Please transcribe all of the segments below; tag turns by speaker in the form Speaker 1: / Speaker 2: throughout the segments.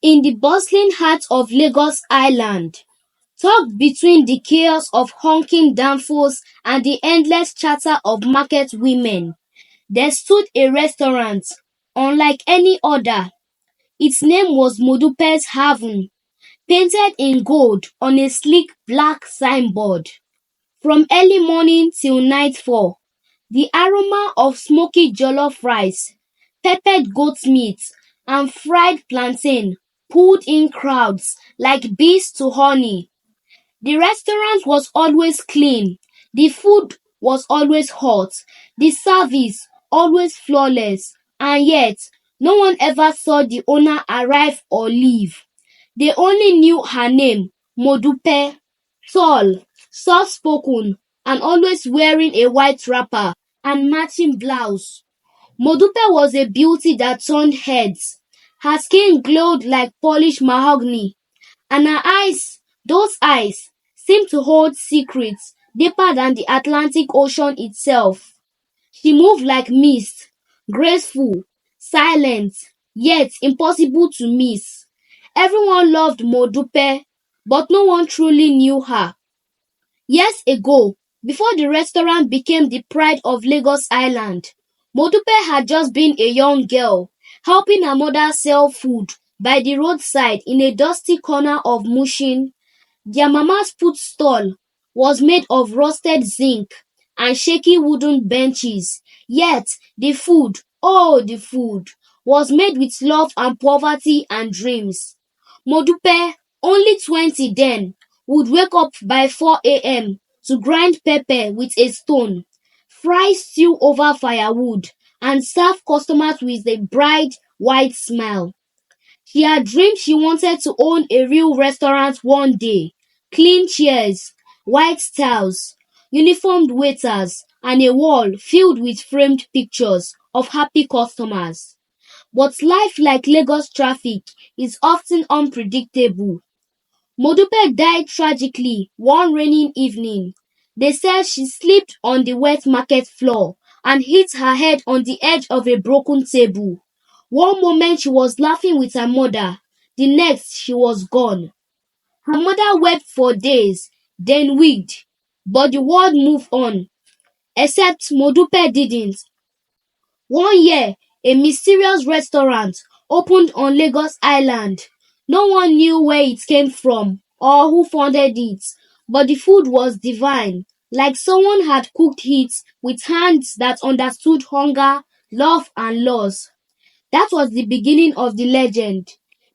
Speaker 1: In the bustling heart of Lagos Island, tucked between the chaos of honking danfos and the endless chatter of market women, there stood a restaurant unlike any other. Its name was Modupe's Haven, painted in gold on a sleek black signboard. From early morning till nightfall, the aroma of smoky jollof rice, peppered goat meat, and fried plantain pulled in crowds like bees to honey. The restaurant was always clean, the food was always hot, the service always flawless, and yet no one ever saw the owner arrive or leave. They only knew her name, Modupe, tall, soft-spoken, and always wearing a white wrapper and matching blouse. Modupe was a beauty that turned heads. Her skin glowed like polished mahogany, and her eyes, those eyes, seemed to hold secrets deeper than the Atlantic Ocean itself. She moved like mist, graceful, silent, yet impossible to miss. Everyone loved Modupe, but no one truly knew her. Years ago, before the restaurant became the pride of Lagos Island, Modupe had just been a young girl, helping her mother sell food by the roadside in a dusty corner of Mushin. Their mama's food stall was made of rusted zinc and shaky wooden benches, yet the food, oh the food, was made with love and poverty and dreams. Modupe, only 20 then, would wake up by 4 a.m. to grind pepper with a stone, fry stew over firewood, and serve customers with a bright, white smile. She had dreamed she wanted to own a real restaurant one day. Clean chairs, white tiles, uniformed waiters, and a wall filled with framed pictures of happy customers. But life, like Lagos traffic, is often unpredictable. Modupe died tragically one rainy evening. They said she slipped on the wet market floor and hit her head on the edge of a broken table. One moment she was laughing with her mother, the next she was gone. Her mother wept for days, then wept, but the world moved on, except Modupe didn't. One year, a mysterious restaurant opened on Lagos Island. No one knew where it came from or who founded it, but the food was divine, like someone had cooked it with hands that understood hunger, love, and loss. That was the beginning of the legend.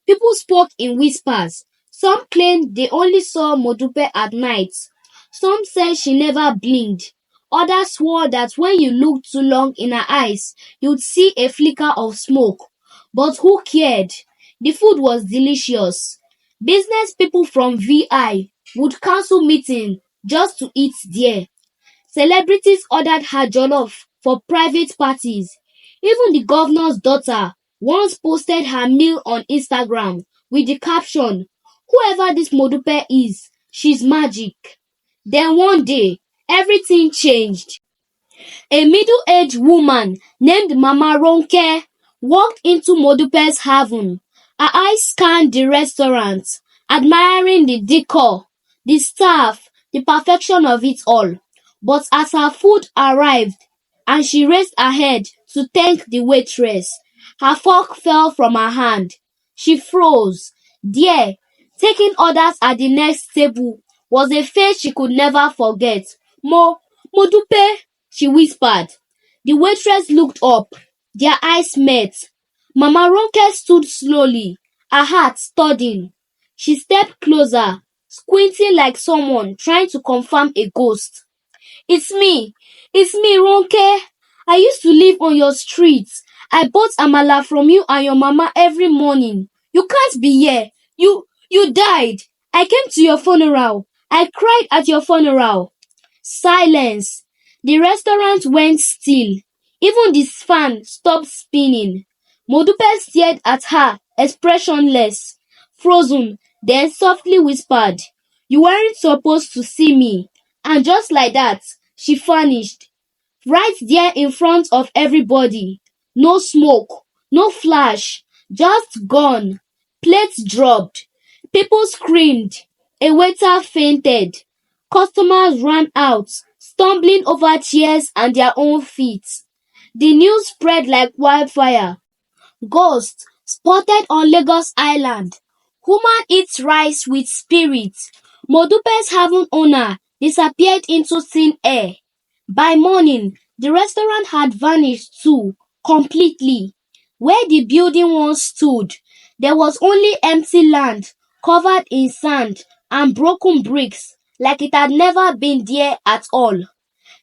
Speaker 1: People spoke in whispers. Some claimed they only saw Modupe at night. Some said she never blinked. Others swore that when you looked too long in her eyes, you'd see a flicker of smoke. But who cared? The food was delicious. Business people from VI would cancel meeting just to eat there. Celebrities ordered her jollof for private parties. Even the governor's daughter once posted her meal on Instagram with the caption, "Whoever this Modupe is, she's magic." Then one day, everything changed. A middle-aged woman named Mama Ronke walked into Modupe's haven. Her eyes scanned the restaurant, admiring the decor, the staff, the perfection of it all. But as her food arrived and she raised her head to thank the waitress, her fork fell from her hand. She froze. There, taking orders at the next table, was a face she could never forget. Modupe, she whispered. The waitress looked up. Their eyes met. Mama Ronke stood slowly, her heart thudding. She stepped closer, squinting like someone trying to confirm a ghost. It's me. It's me, Ronke. I used to live on your street. I bought amala from you and your mama every morning. You can't be here. You died. I came to your funeral. I cried at your funeral. Silence. The restaurant went still. Even the fan stopped spinning. Modupe stared at her, expressionless, frozen, then softly whispered, "You weren't supposed to see me." And just like that, she vanished. Right there in front of everybody. No smoke, no flash, just gone. Plates dropped. People screamed. A waiter fainted. Customers ran out, stumbling over chairs and their own feet. The news spread like wildfire. Ghost spotted on Lagos Island. Woman eats rice with spirit. Modupe's haven owner disappeared into thin air. By morning, the restaurant had vanished too, completely. Where the building once stood, there was only empty land covered in sand and broken bricks like it had never been there at all.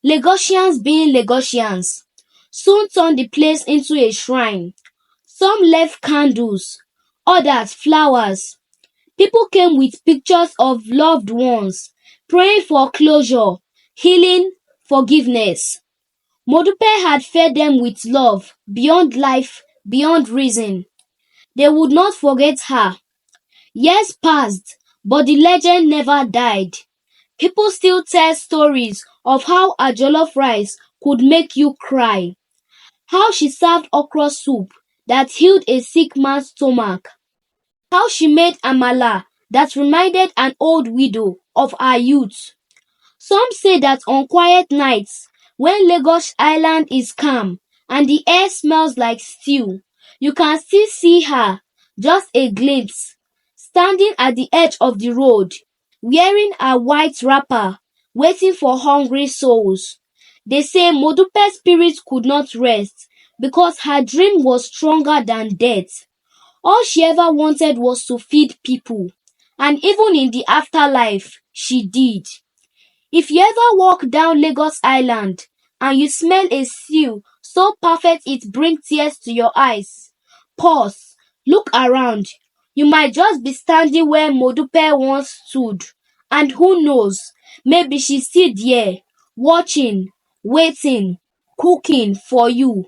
Speaker 1: Lagosians being Lagosians soon turned the place into a shrine. Some left candles, others flowers. People came with pictures of loved ones, praying for closure, healing, forgiveness. Modupe had fed them with love, beyond life, beyond reason. They would not forget her. Years passed, but the legend never died. People still tell stories of how a jollof rice could make you cry, how she served okra soup that healed a sick man's stomach, how she made amala that reminded an old widow of her youth. Some say that on quiet nights, when Lagos Island is calm and the air smells like stew, you can still see her, just a glimpse, standing at the edge of the road, wearing a white wrapper, waiting for hungry souls. They say Modupe's spirit could not rest because her dream was stronger than death. All she ever wanted was to feed people, and even in the afterlife, she did. If you ever walk down Lagos Island and you smell a stew so perfect it brings tears to your eyes, pause, look around. You might just be standing where Modupe once stood, and who knows, maybe she's still there, watching, waiting, cooking for you.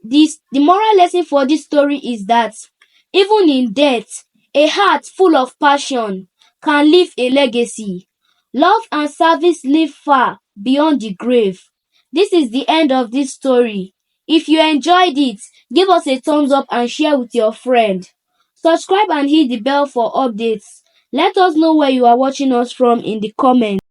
Speaker 1: The moral lesson for this story is that even in death, a heart full of passion can leave a legacy. Love and service live far beyond the grave. This is the end of this story. If you enjoyed it, give us a thumbs up and share with your friend. Subscribe and hit the bell for updates. Let us know where you are watching us from in the comments.